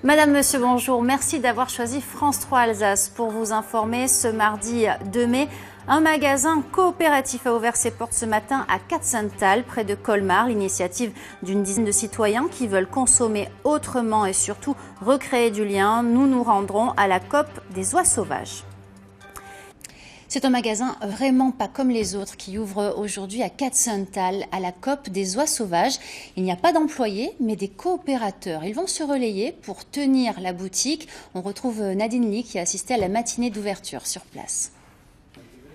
Madame, Monsieur, bonjour. Merci d'avoir choisi France 3 Alsace pour vous informer. Ce mardi 2 mai, un magasin coopératif a ouvert ses portes ce matin à Katzenthal, près de Colmar. L'initiative d'une dizaine de citoyens qui veulent consommer autrement et surtout recréer du lien. Nous nous rendrons à la COP des oies sauvages. C'est un magasin vraiment pas comme les autres qui ouvre aujourd'hui à Katzenthal, à la COP des oies sauvages. Il n'y a pas d'employés, mais des coopérateurs. Ils vont se relayer pour tenir la boutique. On retrouve Nadine Lee qui a assisté à la matinée d'ouverture sur place.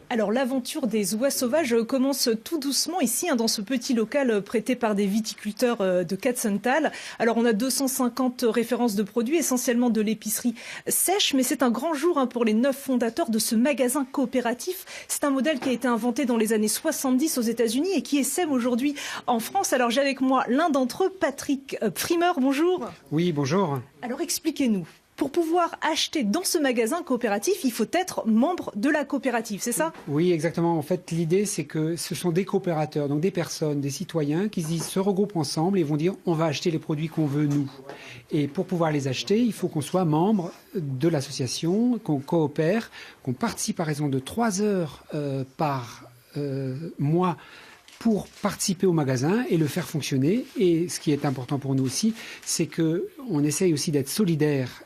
Alors l'aventure des oies sauvages commence tout doucement ici, dans ce petit local prêté par des viticulteurs de Katzenthal. Alors on a 250 références de produits, essentiellement de l'épicerie sèche, mais c'est un grand jour pour les 9 fondateurs de ce magasin coopératif. C'est un modèle qui a été inventé dans les années 70 aux États-Unis et qui essaime aujourd'hui en France. Alors j'ai avec moi l'un d'entre eux, Patrick Primeur, bonjour. Oui, bonjour. Alors expliquez-nous. Pour pouvoir acheter dans ce magasin coopératif, il faut être membre de la coopérative, c'est ça? Oui, exactement. En fait, l'idée, c'est que ce sont des coopérateurs, donc des personnes, des citoyens qui se regroupent ensemble et vont dire on va acheter les produits qu'on veut, nous. Et pour pouvoir les acheter, il faut qu'on soit membre de l'association, qu'on coopère, qu'on participe à raison de 3 heures par mois pour participer au magasin et le faire fonctionner. Et ce qui est important pour nous aussi, c'est qu'on essaye aussi d'être solidaires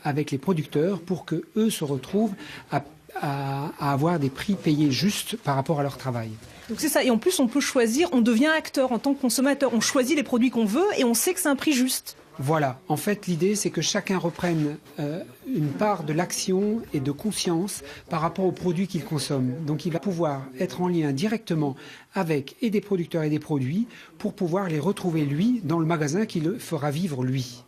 avec les producteurs pour que eux se retrouvent à avoir des prix payés justes par rapport à leur travail. Donc c'est ça, et en plus on peut choisir, on devient acteur en tant que consommateur, on choisit les produits qu'on veut et on sait que c'est un prix juste. Voilà, en fait l'idée c'est que chacun reprenne une part de l'action et de conscience par rapport aux produits qu'il consomme. Donc il va pouvoir être en lien directement avec et des producteurs et des produits pour pouvoir les retrouver lui dans le magasin qui le fera vivre lui.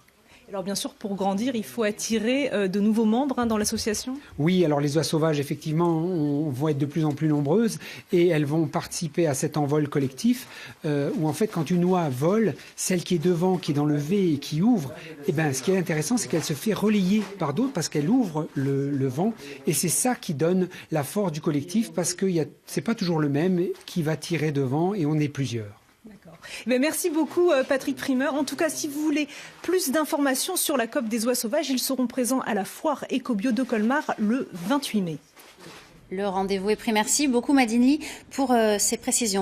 Alors bien sûr, pour grandir, il faut attirer de nouveaux membres dans l'association. Oui, alors les oies sauvages, effectivement, vont être de plus en plus nombreuses et elles vont participer à cet envol collectif où en fait, quand une oie vole, celle qui est devant, qui est dans le V et qui ouvre, eh ben, ce qui est intéressant, c'est qu'elle se fait relayer par d'autres parce qu'elle ouvre le vent et c'est ça qui donne la force du collectif parce que c'est pas toujours le même qui va tirer devant et on est plusieurs. Mais merci beaucoup Patrick Primeur. En tout cas, si vous voulez plus d'informations sur la COP des oies sauvages, ils seront présents à la foire Ecobio de Colmar le 28 mai. Le rendez-vous est pris. Merci beaucoup Nadine Lee pour ces précisions.